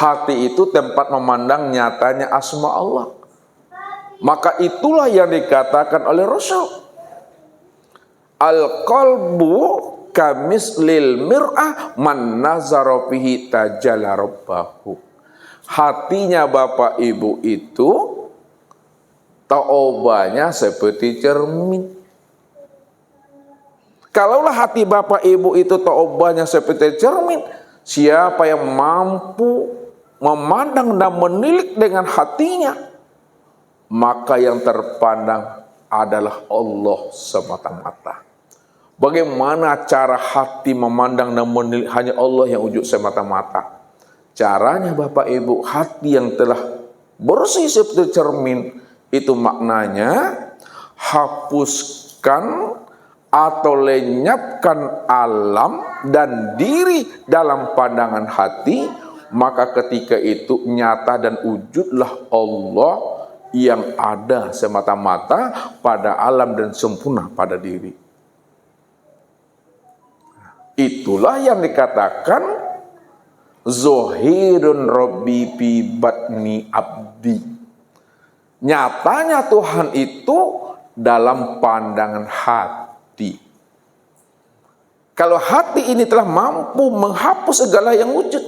Hati itu tempat memandang nyatanya asma Allah. Maka itulah yang dikatakan oleh Rasul. Al-qalbu kamislil mir'ah man nazara fihi tajalla rabbahu. Hatinya Bapak Ibu itu taubahnya seperti cermin. Kalaulah hati Bapak Ibu itu taubahnya seperti cermin, siapa yang mampu memandang dan menilik dengan hatinya, maka yang terpandang adalah Allah semata-mata. Bagaimana cara hati memandang dan menilik? Hanya Allah yang wujud semata-mata. Caranya Bapak Ibu, hati yang telah bersih seperti cermin, itu maknanya hapuskan atau lenyapkan alam dan diri dalam pandangan hati, maka ketika itu nyata dan wujudlah Allah yang ada semata-mata pada alam dan sempurna pada diri. Itulah yang dikatakan Zohirun Rabbi fi batni abdi. Nyatanya Tuhan itu dalam pandangan hati. Kalau hati ini telah mampu menghapus segala yang wujud,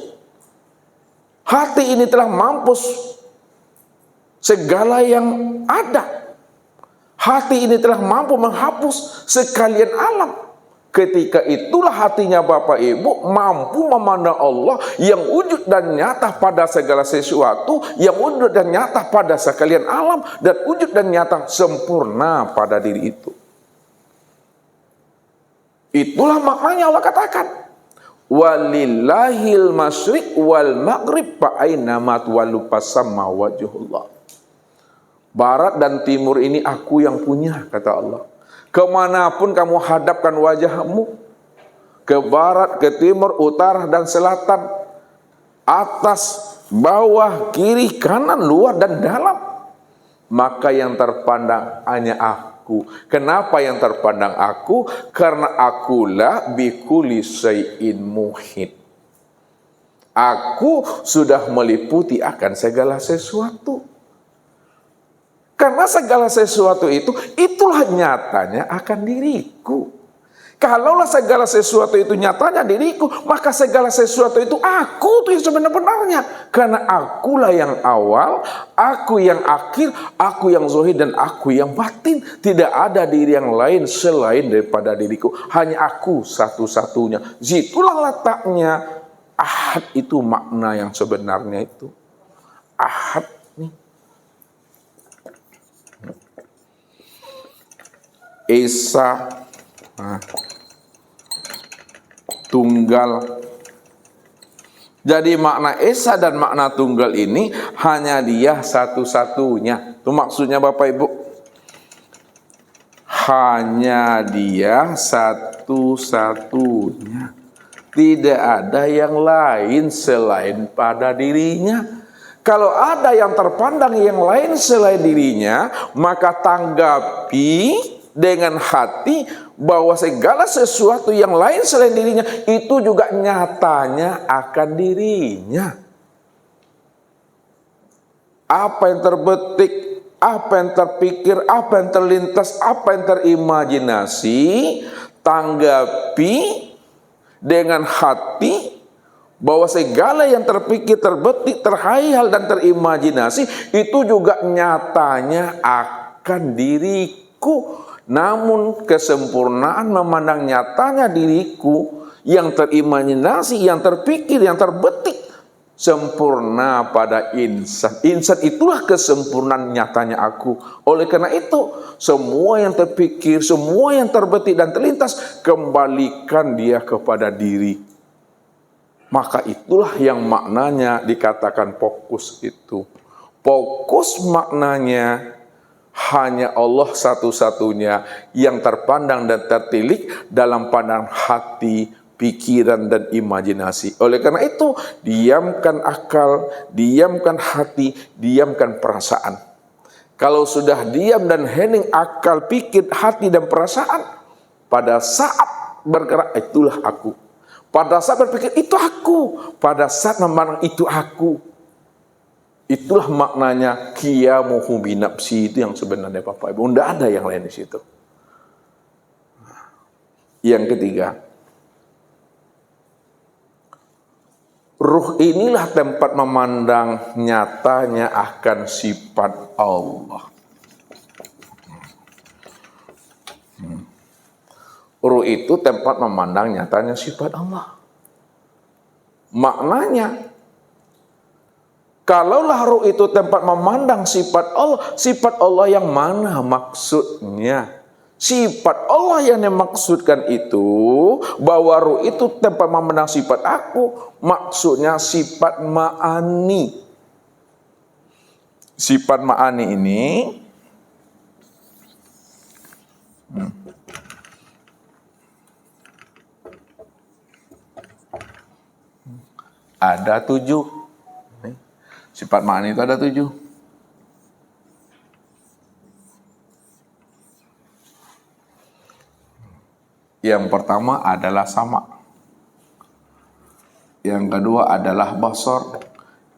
hati ini telah mampu segala yang ada, hati ini telah mampu menghapus sekalian alam. Ketika itulah hatinya Bapak Ibu mampu memandang Allah yang wujud dan nyata pada segala sesuatu, yang wujud dan nyata pada sekalian alam, dan wujud dan nyata sempurna pada diri itu. Itulah maknanya Allah katakan, walillahil masyriq wal maghrib fa aina ma tuwallu fasamma wajhullah. Barat dan timur ini aku yang punya, kata Allah. Kemanapun kamu hadapkan wajahmu, ke barat, ke timur, utara dan selatan, atas, bawah, kiri, kanan, luar dan dalam, maka yang terpandang hanya aku. Kenapa yang terpandang aku? Karena akulah bikulli syai'in muhit. Aku sudah meliputi akan segala sesuatu. Karena segala sesuatu itu, itulah nyatanya akan diriku. Kalaulah segala sesuatu itu nyatanya diriku, maka segala sesuatu itu aku tuh yang sebenarnya. Karena akulah yang awal, aku yang akhir, aku yang zahir dan aku yang batin. Tidak ada diri yang lain selain daripada diriku. Hanya aku satu-satunya. Itulah letaknya ahad, itu makna yang sebenarnya itu. Ahad. Esa, tunggal. Jadi makna Esa dan makna tunggal ini hanya Dia satu-satunya. Itu maksudnya Bapak Ibu. Hanya Dia satu-satunya. Tidak ada yang lain selain pada dirinya. Kalau ada yang terpandang yang lain selain dirinya, maka tanggapi dengan hati bahwa segala sesuatu yang lain selain dirinya itu juga nyatanya akan dirinya. Apa yang terbetik, apa yang terpikir, apa yang terlintas, apa yang terimajinasi, tanggapi dengan hati bahwa segala yang terpikir, terbetik, terhayal dan terimajinasi itu juga nyatanya akan diriku. Namun kesempurnaan memandang nyatanya diriku yang terimajinasi, yang terpikir, yang terbetik sempurna pada insan. Insan itulah kesempurnaan nyatanya aku. Oleh karena itu, semua yang terpikir, semua yang terbetik dan terlintas, kembalikan dia kepada diri. Maka itulah yang maknanya dikatakan fokus itu. Fokus maknanya hanya Allah satu-satunya yang terpandang dan tertilik dalam pandangan hati, pikiran dan imajinasi. Oleh karena itu, diamkan akal, diamkan hati, diamkan perasaan. Kalau sudah diam dan hening akal, pikir, hati dan perasaan, pada saat bergerak itulah aku. Pada saat berpikir itu aku, pada saat memandang itu aku. Itulah maknanya qiyamuhu binafsi, itu yang sebenarnya Bapak Ibu. Tidak ada yang lain di situ. Yang ketiga, ruh inilah tempat memandang nyatanya akan sifat Allah. Ruh itu tempat memandang nyatanya sifat Allah. Maknanya, kalaulah ruh itu tempat memandang sifat Allah yang mana maksudnya? Sifat Allah yang dimaksudkan itu, bahwa ruh itu tempat memandang sifat aku, maksudnya sifat ma'ani. Sifat ma'ani ini ada 7. Sifat ma'ani itu ada 7. Yang pertama adalah sama. Yang kedua adalah basar.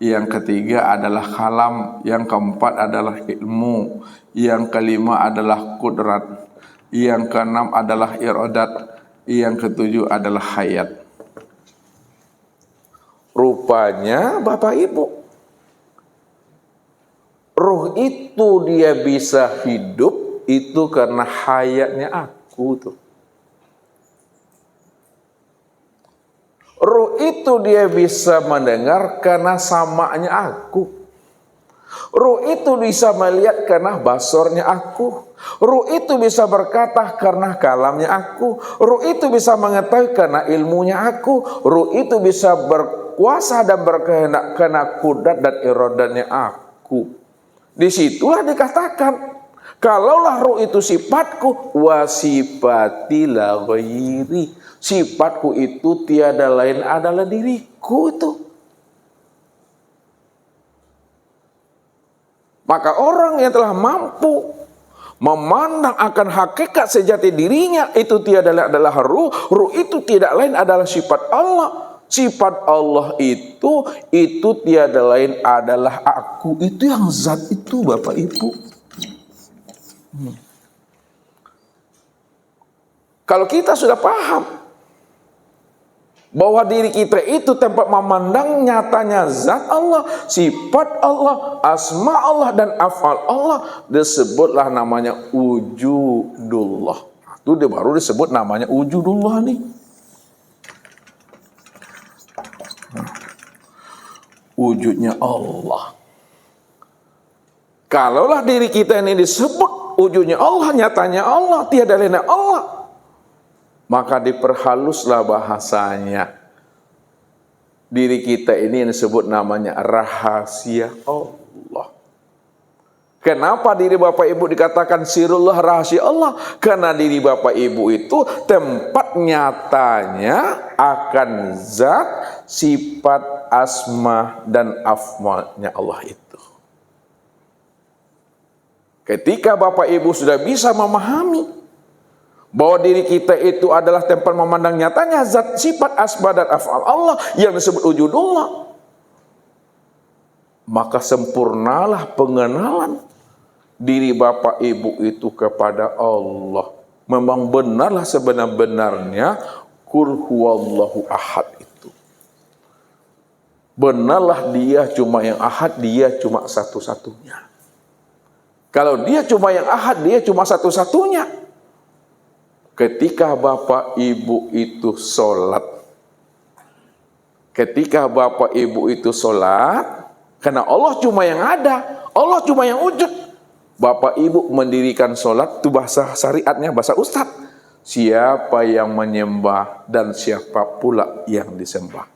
Yang ketiga adalah kalam. Yang keempat adalah ilmu. Yang kelima adalah kudrat. Yang keenam adalah iradat. Yang ketujuh adalah hayat. Rupanya Bapak Ibu, ruh itu dia bisa hidup itu karena hayatnya aku tuh. Ruh itu dia bisa mendengar karena samanya aku. Ruh itu bisa melihat karena basornya aku. Ruh itu bisa berkata karena kalamnya aku. Ruh itu bisa mengetahui karena ilmunya aku. Ruh itu bisa berkuasa dan berkehendak karena kudrat dan iradatnya aku. Disitulah dikatakan, kalaulah ruh itu sifatku, wa sifati la ghairi. Sifatku itu tiada lain adalah diriku itu. Maka orang yang telah mampu memandang akan hakikat sejati dirinya, itu tiada lain adalah ruh. Ruh itu tidak lain adalah sifat Allah. Sifat Allah itu tiada lain adalah aku. Itu yang zat itu Bapak Ibu. Kalau kita sudah paham bahwa diri kita itu tempat memandang nyatanya zat Allah, sifat Allah, asma Allah dan af'al Allah, disebutlah namanya wujudullah. Itu dia baru disebut namanya wujudullah nih. Wujudnya Allah. Kalaulah diri kita ini disebut wujudnya Allah, nyatanya Allah, tiada lain Allah, maka diperhaluslah bahasanya. Diri kita ini yang disebut namanya rahasia Allah. Kenapa diri Bapak Ibu dikatakan sirullah, rahasia Allah? Karena diri Bapak Ibu itu tempat nyatanya akan zat, sifat, asma, dan af'alnya Allah itu. Ketika Bapak Ibu sudah bisa memahami bahwa diri kita itu adalah tempat memandang nyatanya zat, sifat, asma, dan af'al Allah yang disebut wujudullah, maka sempurnalah pengenalan diri Bapak Ibu itu kepada Allah. Memang benarlah sebenar-benarnya qul huwallahu ahad itu. Benarlah dia cuma yang ahad, dia cuma satu-satunya. Kalau dia cuma yang ahad, dia cuma satu-satunya. Ketika Bapak Ibu itu sholat, karena Allah cuma yang ada, Allah cuma yang wujud, Bapak Ibu mendirikan sholat, itu bahasa syariatnya, bahasa ustadz, siapa yang menyembah dan siapa pula yang disembah.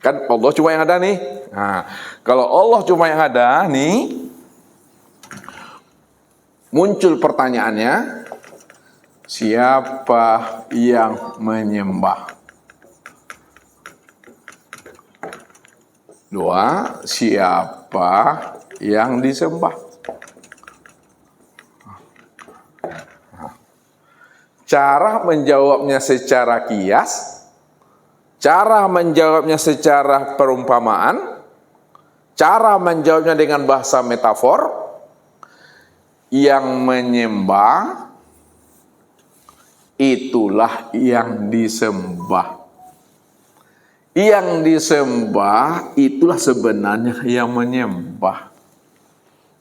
Kan Allah cuma yang ada nih. Nah, kalau Allah cuma yang ada nih, muncul pertanyaannya, siapa yang menyembah? 2, siapa yang disembah? Cara menjawabnya secara kias Cara menjawabnya secara perumpamaan, cara menjawabnya dengan bahasa metafor. Yang menyembah itulah yang disembah. Yang disembah itulah sebenarnya yang menyembah.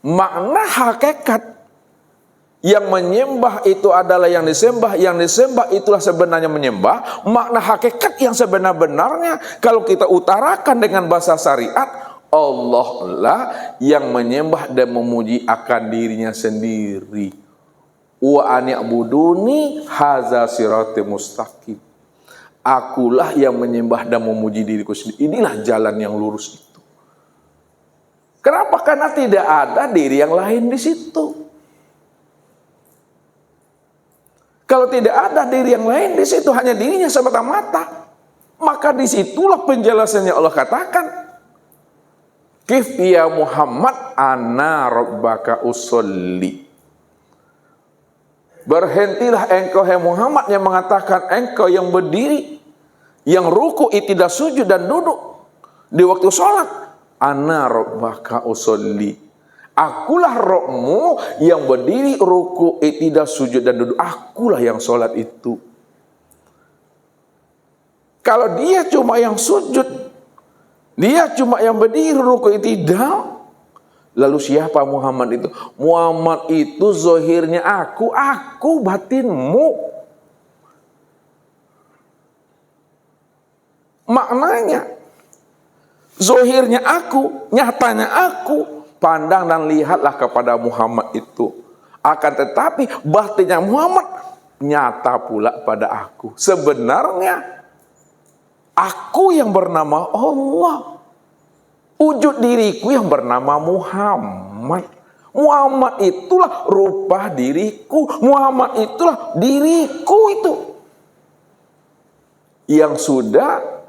Makna hakikat yang menyembah itu adalah yang disembah itulah sebenarnya menyembah. Makna hakikat yang sebenar-benarnya kalau kita utarakan dengan bahasa syariat, Allah lah yang menyembah dan memuji akan dirinya sendiri. Wa ani'buduni hadza siratal mustaqim. Akulah yang menyembah dan memuji diriku sendiri. Inilah jalan yang lurus itu. Kenapa? Karena tidak ada diri yang lain di situ. Kalau tidak ada diri yang lain di situ, hanya dirinya semata-mata, maka disitulah penjelasannya Allah katakan, Kif ya Muhammad ana rabbaka usolli. Berhentilah engkau hai Muhammad yang mengatakan engkau yang berdiri, yang ruku, tidak sujud dan duduk di waktu sholat. Ana rabbaka usolli. Akulah Rabbmu yang berdiri, ruku, tidak sujud dan duduk. Akulah yang sholat itu. Kalau dia cuma yang sujud, dia cuma yang berdiri, ruku, tidak. Lalu siapa Muhammad itu? Muhammad itu zohirnya aku batinmu. Maknanya, zohirnya aku, nyatanya aku. Pandang dan lihatlah kepada Muhammad itu. Akan tetapi batinnya Muhammad nyata pula pada aku. Sebenarnya aku yang bernama Allah. Wujud diriku yang bernama Muhammad. Muhammad itulah rupa diriku. Muhammad itulah diriku itu. Yang sudah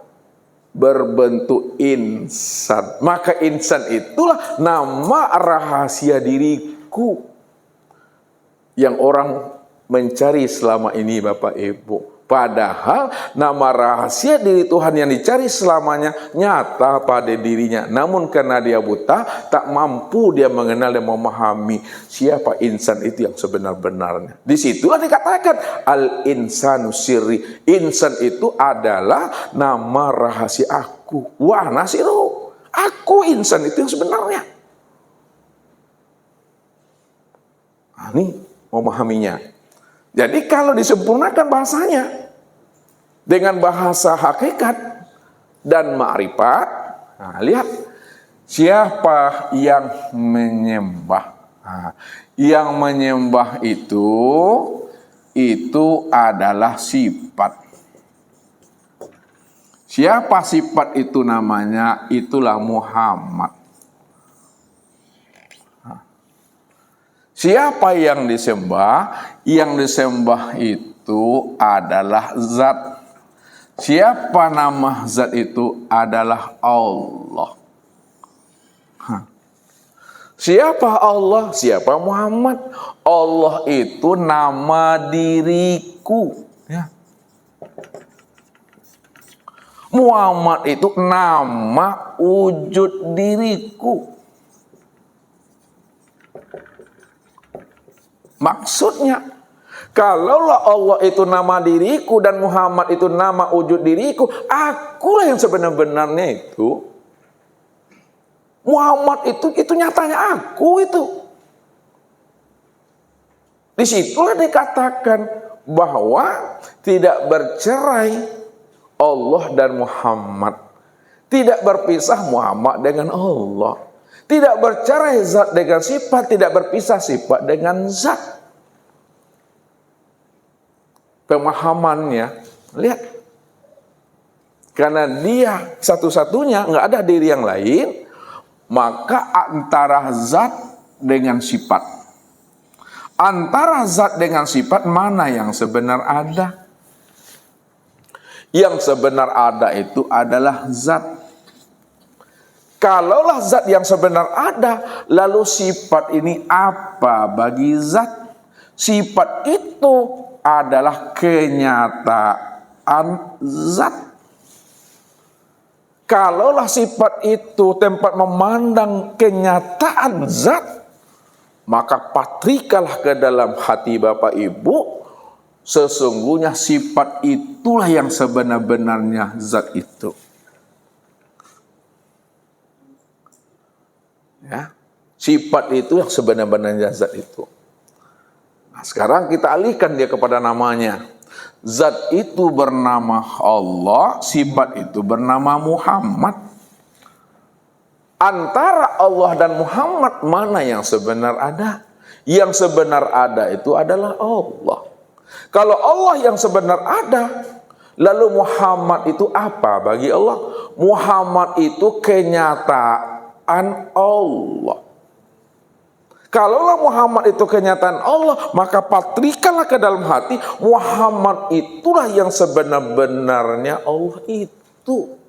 berbentuk insan. Maka insan itulah nama rahasia diriku. Yang orang mencari selama ini Bapak Ibu. Padahal nama rahasia diri Tuhan yang dicari selamanya nyata pada dirinya. Namun karena dia buta, tak mampu dia mengenal dan memahami siapa insan itu yang sebenar-benarnya. Disitulah dikatakan al-insanu sirri. Insan itu adalah nama rahasia aku. Wa nasiru. Aku insan itu yang sebenarnya. Nah, ini memahaminya. Jadi kalau disempurnakan bahasanya dengan bahasa hakikat dan ma'rifat, nah, lihat siapa yang menyembah. Nah, yang menyembah itu adalah sifat. Siapa sifat itu namanya? Itulah Muhammad. Siapa yang disembah? Yang disembah itu adalah zat. Siapa nama zat itu? Adalah Allah. Siapa Allah? Siapa Muhammad? Allah itu nama diriku. Ya. Muhammad itu nama wujud diriku. Maksudnya, kalaulah Allah itu nama diriku dan Muhammad itu nama wujud diriku, akulah yang sebenar-benarnya itu. Muhammad itu nyatanya aku itu. Disitulah dikatakan bahwa tidak bercerai Allah dan Muhammad. Tidak berpisah Muhammad dengan Allah. Tidak bercerai zat dengan sifat, tidak berpisah sifat dengan zat. Pemahamannya, lihat. Karena dia satu-satunya, nggak ada diri yang lain, maka antara zat dengan sifat. Antara zat dengan sifat mana yang sebenar ada? Yang sebenar ada itu adalah zat. Kalaulah zat yang sebenar ada, lalu sifat ini apa bagi zat? Sifat itu adalah kenyataan zat. Kalaulah sifat itu tempat memandang kenyataan zat, maka patrikalah ke dalam hati Bapak Ibu, sesungguhnya sifat itulah yang sebenar-benarnya zat itu. Ya, sifat itu yang sebenar-benarnya zat itu. Nah, sekarang kita alihkan dia kepada namanya. Zat itu bernama Allah, sifat itu bernama Muhammad. Antara Allah dan Muhammad mana yang sebenar ada? Yang sebenar ada itu adalah Allah. Kalau Allah yang sebenar ada, lalu Muhammad itu apa bagi Allah? Muhammad itu kenyataan Allah. Kalaulah Muhammad itu kenyataan Allah, maka patrikalah ke dalam hati, Muhammad itulah yang sebenar-benarnya Allah itu.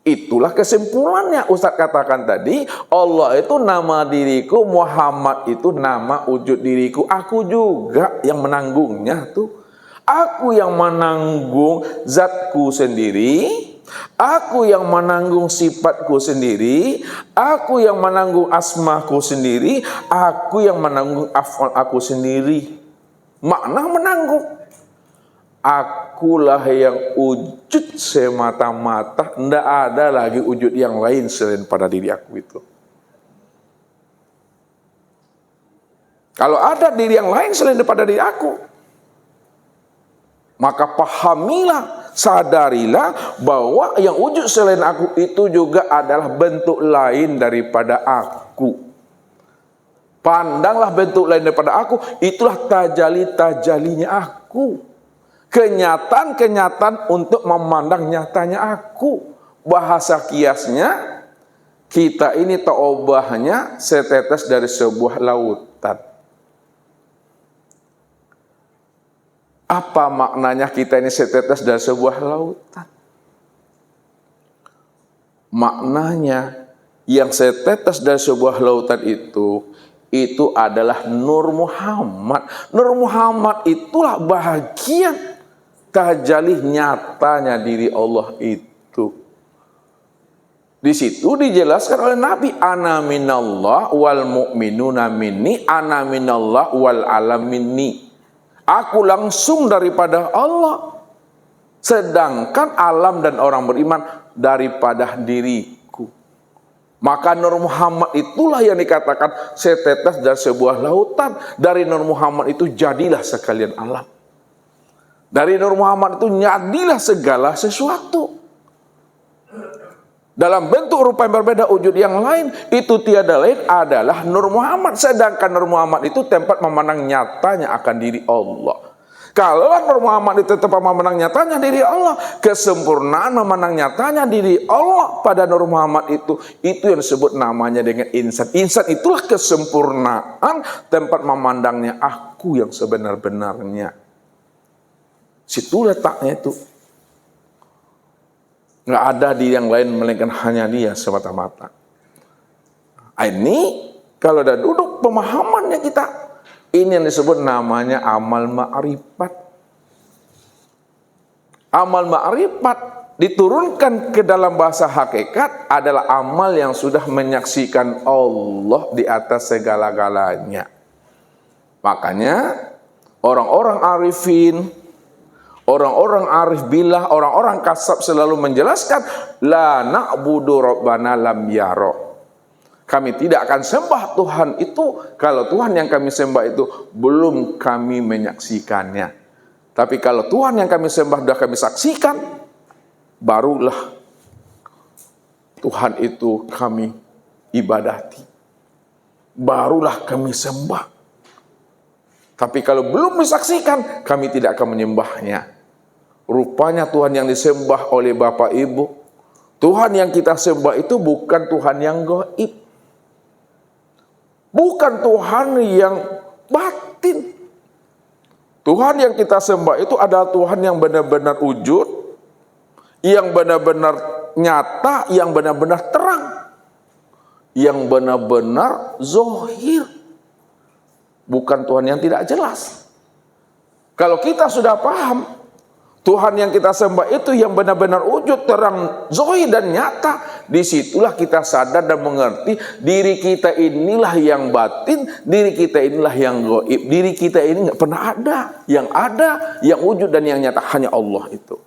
Itulah kesimpulannya. Ustaz katakan tadi, Allah itu nama diriku, Muhammad itu nama wujud diriku. Aku juga yang menanggungnya tuh. Aku yang menanggung zatku sendiri. Aku yang menanggung sifatku sendiri, aku yang menanggung asmaku sendiri, aku yang menanggung af'al aku sendiri. Makna menanggung. Akulah yang wujud semata-mata, tidak ada lagi wujud yang lain selain pada diri aku itu. Kalau ada diri yang lain selain daripada diri aku, maka pahamilah, sadarilah bahwa yang wujud selain aku itu juga adalah bentuk lain daripada aku. Pandanglah bentuk lain daripada aku, itulah tajali-tajalinya aku. Kenyataan-kenyataan untuk memandang nyatanya aku. Bahasa kiasnya, kita ini taubahnya setetes dari sebuah lautan. Apa maknanya kita ini setetes dari sebuah lautan? Maknanya yang setetes dari sebuah lautan itu adalah Nur Muhammad. Nur Muhammad itulah bahagian tajalih nyatanya diri Allah itu. Di situ dijelaskan oleh Nabi, ana minallah wal mu'minuna minni, ana minallah wal alam minni. Aku langsung daripada Allah, sedangkan alam dan orang beriman daripada diriku. Maka Nur Muhammad itulah yang dikatakan setetes dari sebuah lautan. Dari Nur Muhammad itu jadilah sekalian alam. Dari Nur Muhammad itu jadilah segala sesuatu. Dalam bentuk rupa yang berbeda, wujud yang lain, itu tiada lain adalah Nur Muhammad. Sedangkan Nur Muhammad itu tempat memandang nyatanya akan diri Allah. Kalau Nur Muhammad itu tempat memandang nyatanya diri Allah, kesempurnaan memandang nyatanya diri Allah pada Nur Muhammad itu yang disebut namanya dengan insan. Insan itulah kesempurnaan tempat memandangnya aku yang sebenar-benarnya. Situ letaknya itu. Nggak ada diri yang lain melainkan hanya dia semata-mata. Ini kalau udah duduk pemahamannya kita, ini yang disebut namanya amal ma'rifat. Amal ma'rifat diturunkan ke dalam bahasa hakikat adalah amal yang sudah menyaksikan Allah di atas segala-galanya. Makanya orang-orang arifin, orang-orang arif billah, orang-orang kasab selalu menjelaskan, la na'budu rabbana lam yara. Kami tidak akan sembah Tuhan itu kalau Tuhan yang kami sembah itu belum kami menyaksikannya. Tapi kalau Tuhan yang kami sembah sudah kami saksikan, barulah Tuhan itu kami ibadati. Barulah kami sembah. Tapi kalau belum disaksikan, kami tidak akan menyembahnya. Rupanya Tuhan yang disembah oleh Bapak Ibu, Tuhan yang kita sembah itu bukan Tuhan yang gaib. Bukan Tuhan yang batin. Tuhan yang kita sembah itu adalah Tuhan yang benar-benar wujud, yang benar-benar nyata, yang benar-benar terang, yang benar-benar zohir. Bukan Tuhan yang tidak jelas. Kalau kita sudah paham, Tuhan yang kita sembah itu yang benar-benar wujud, terang, zahir dan nyata. Disitulah kita sadar dan mengerti diri kita inilah yang batin, diri kita inilah yang gaib, diri kita ini nggak pernah ada, yang wujud dan yang nyata hanya Allah itu.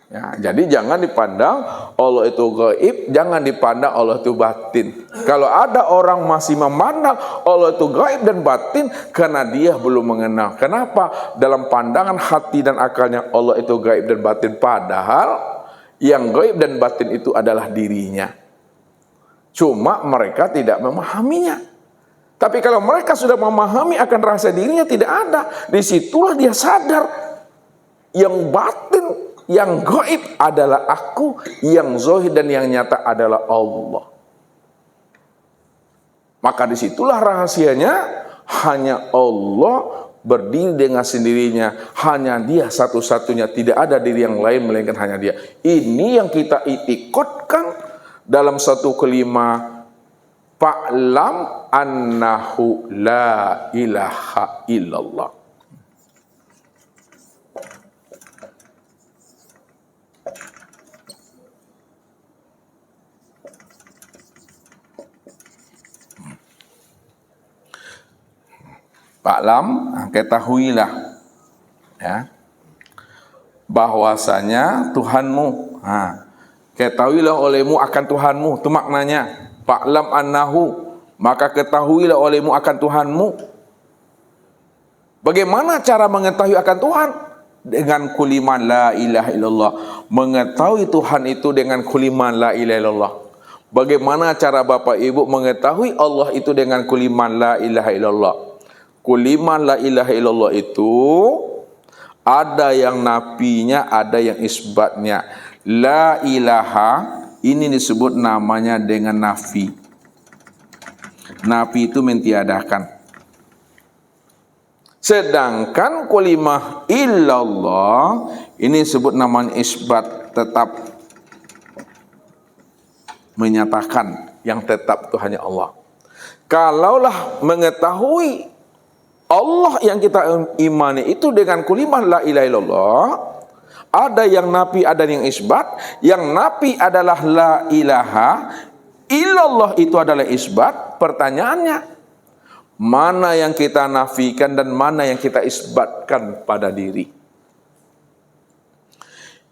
Ya, jadi jangan dipandang Allah itu gaib, jangan dipandang Allah itu batin. Kalau ada orang masih memandang Allah itu gaib dan batin, karena dia belum mengenal. Kenapa? Dalam pandangan hati dan akalnya Allah itu gaib dan batin, padahal yang gaib dan batin itu adalah dirinya. Cuma mereka tidak memahaminya. Tapi kalau mereka sudah memahami akan rasa dirinya tidak ada, disitulah dia sadar yang batin, yang gaib adalah aku, yang zahir dan yang nyata adalah Allah. Maka disitulah rahasianya, hanya Allah berdiri dengan sendirinya, hanya Dia satu-satunya, tidak ada diri yang lain melainkan hanya Dia. Ini yang kita itikadkan dalam satu kelima, fa'lam annahu la ilaha illallah. Fa'lam, ketahuilah ya, bahwasanya Tuhanmu, ketahuilah olehmu akan Tuhanmu, itu maknanya. Fa'lam annahu, maka ketahuilah olehmu akan Tuhanmu. Bagaimana cara mengetahui akan Tuhan? Dengan kuliman la ilaha illallah. Mengetahui Tuhan itu dengan kuliman la ilaha illallah. Bagaimana cara Bapak Ibu mengetahui Allah itu dengan kuliman la ilaha illallah? Kuliman la ilaha illallah itu ada yang nafinya, ada yang isbatnya. La ilaha ini disebut namanya dengan nafi. Nafi itu mentiadakan. Sedangkan kulimah illallah ini disebut namanya isbat, tetap menyatakan yang tetap itu hanya Allah. Kalaulah mengetahui Allah yang kita imani itu dengan kulimah la ilaha illallah, ada yang nafi, ada yang isbat. Yang nafi adalah la ilaha illallah, itu adalah isbat. Pertanyaannya, mana yang kita nafikan dan mana yang kita isbatkan pada diri?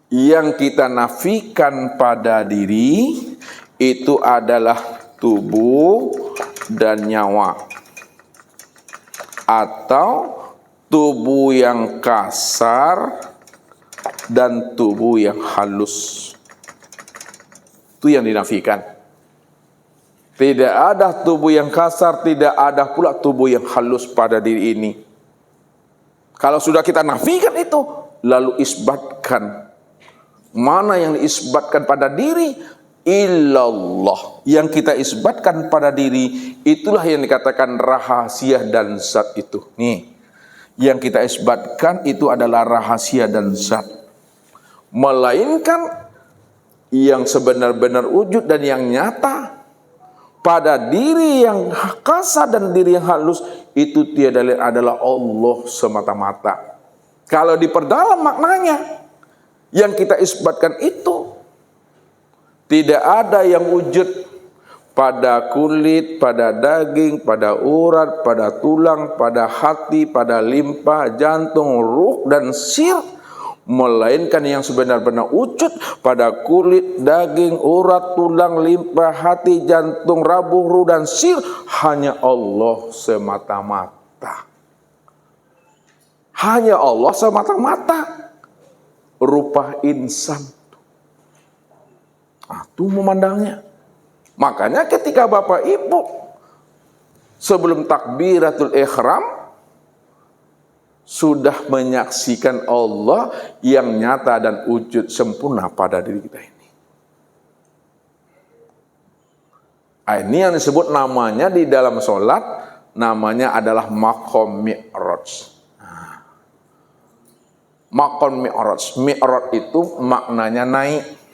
Yang kita nafikan pada diri itu adalah tubuh dan nyawa, atau tubuh yang kasar dan tubuh yang halus. Itu yang dinafikan. Tidak ada tubuh yang kasar, tidak ada pula tubuh yang halus pada diri ini. Kalau sudah kita nafikan itu, lalu isbatkan. Mana yang diisbatkan pada diri? Illallah. Yang kita isbatkan pada diri, itulah yang dikatakan rahasia dan zat itu. Nih, yang kita isbatkan itu adalah rahasia dan zat. Melainkan yang sebenar-benar wujud dan yang nyata pada diri yang kasar dan diri yang halus, itu tiada lain adalah Allah semata-mata. Kalau diperdalam maknanya, yang kita isbatkan itu tidak ada yang wujud pada kulit, pada daging, pada urat, pada tulang, pada hati, pada limpa, jantung, ruh, dan sir. Melainkan yang sebenar-benar wujud pada kulit, daging, urat, tulang, limpa, hati, jantung, rabuh, ruh, dan sir. Hanya Allah semata-mata. Hanya Allah semata-mata. Rupa insan. Itu memandangnya. Makanya ketika Bapak Ibu sebelum takbiratul ihram sudah menyaksikan Allah yang nyata dan wujud sempurna pada diri kita ini. Ini yang disebut namanya di dalam sholat, namanya adalah maqam mi'raj. Maqam mi'raj. Mi'raj itu maknanya naik.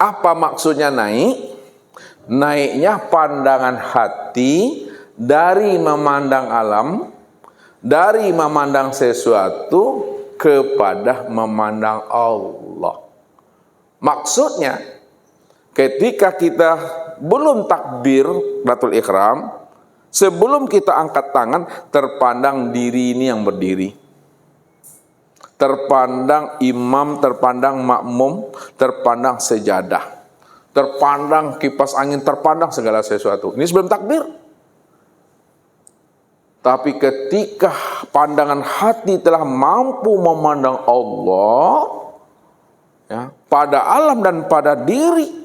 Apa maksudnya naik? Naiknya pandangan hati dari memandang alam, dari memandang sesuatu kepada memandang Allah. Maksudnya, ketika kita belum takbir takbiratul ihram, sebelum kita angkat tangan, terpandang diri ini yang berdiri. Terpandang imam, terpandang makmum, terpandang sejadah. Terpandang kipas angin, terpandang segala sesuatu. Ini sebelum takbir. Tapi ketika pandangan hati telah mampu memandang Allah, ya, pada alam dan pada diri,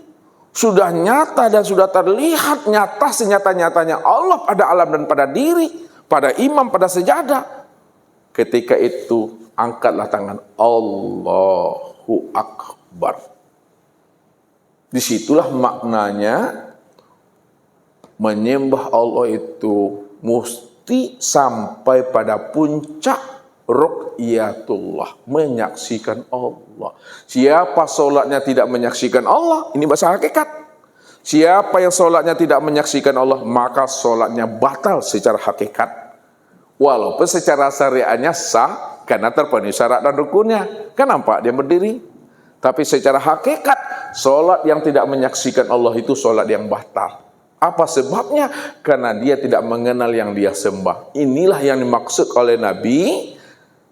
sudah nyata dan sudah terlihat nyata senyata-nyatanya Allah pada alam dan pada diri, pada imam, pada sejadah. Ketika itu angkatlah tangan, Allahu Akbar. Disitulah maknanya menyembah Allah itu mesti sampai pada puncak ru'yatullah, menyaksikan Allah. Siapa solatnya tidak menyaksikan Allah, ini bahasa hakikat. Siapa yang solatnya tidak menyaksikan Allah, maka solatnya batal secara hakikat. Walaupun secara syariatnya sah, karena terpenuhi syarat dan rukunnya. Kan nampak dia berdiri. Tapi secara hakikat, solat yang tidak menyaksikan Allah itu solat yang batal. Apa sebabnya? Karena dia tidak mengenal yang dia sembah. Inilah yang dimaksud oleh Nabi,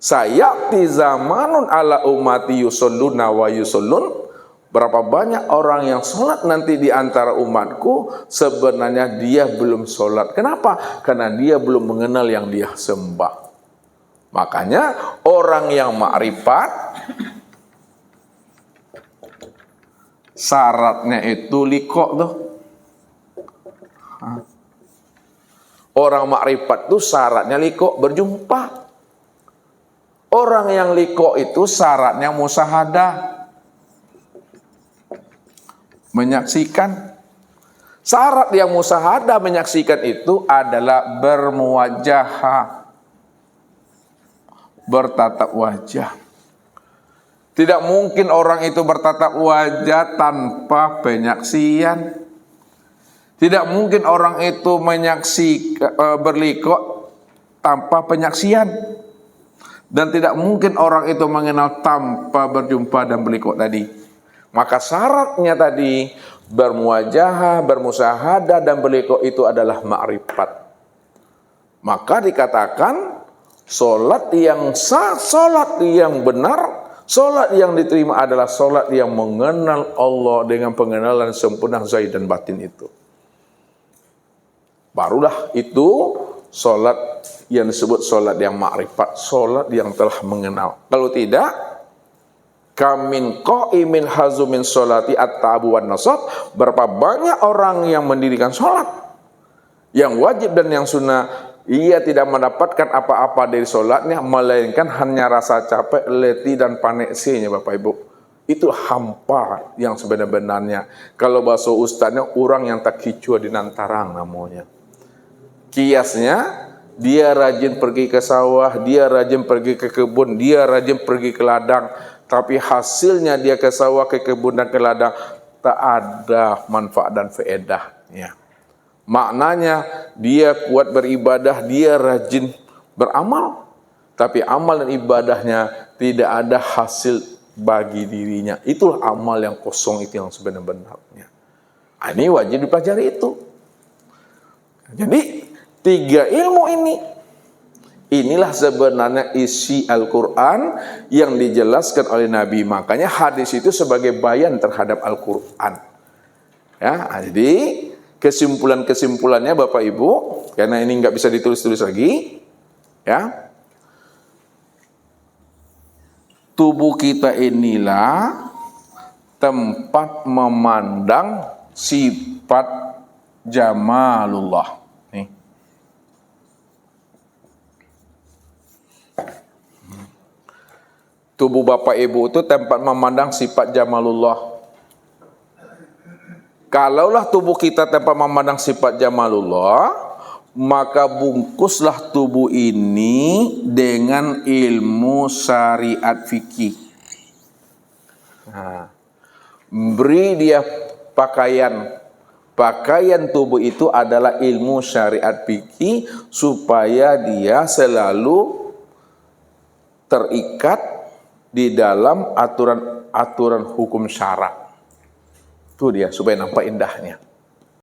sayati zamanun ala ummati yusalluna wa yusallun. Berapa banyak orang yang sholat nanti di antara umatku, sebenarnya dia belum sholat. Kenapa? Karena dia belum mengenal yang dia sembah. Makanya orang yang ma'rifat, syaratnya itu liqa tuh. Orang ma'rifat itu syaratnya liqa, berjumpa. Orang yang liqa itu syaratnya musyahadah, menyaksikan. Syarat yang musyahadah menyaksikan itu adalah bermuwajahah, bertatap wajah. Tidak mungkin orang itu bertatap wajah tanpa penyaksian. Tidak mungkin orang itu berliqa tanpa penyaksian. Dan tidak mungkin orang itu mengenal tanpa berjumpa dan berliqa tadi. Maka syaratnya tadi bermuwajahah, bermusyahadah dan berliqa itu adalah ma'rifat. Maka dikatakan solat yang sah, solat yang benar, solat yang diterima adalah solat yang mengenal Allah dengan pengenalan sempurna zahir dan batin itu. Barulah itu solat yang disebut solat yang ma'rifat, solat yang telah mengenal. Kalau tidak, kamin qa'imin hazumin sholati at-ta'abu wan nasab. Berapa banyak orang yang mendirikan sholat yang wajib dan yang sunnah, ia tidak mendapatkan apa-apa dari sholatnya, melainkan hanya rasa capek, letih dan paneksinya. Bapak Ibu, itu hampa yang sebenarnya. Kalau bahasa ustaznya, orang yang tak kicua di nantarang namanya. Kiasnya, dia rajin pergi ke sawah, dia rajin pergi ke kebun, dia rajin pergi ke ladang, tapi hasilnya dia ke sawah, ke kebun dan ke ladang tak ada manfaat dan faedahnya. Maknanya dia kuat beribadah, dia rajin beramal, tapi amal dan ibadahnya tidak ada hasil bagi dirinya. Itulah amal yang kosong, itu yang sebenarnya. Ini wajib dipelajari itu. Jadi 3 ilmu inilah sebenarnya isi Al-Quran yang dijelaskan oleh Nabi. Makanya hadis itu sebagai bayan terhadap Al-Quran. Ya, jadi kesimpulannya Bapak Ibu, karena ini nggak bisa ditulis-tulis lagi, ya. Tubuh kita inilah tempat memandang sifat jamalullah. Tubuh Bapak Ibu itu tempat memandang sifat jamalullah. Kalaulah tubuh kita tempat memandang sifat jamalullah, maka bungkuslah tubuh ini dengan ilmu syariat fikih. Beri dia pakaian, Pakaian tubuh itu adalah ilmu syariat fikih supaya dia selalu terikat di dalam aturan-aturan hukum syara. Itu dia supaya nampak indahnya.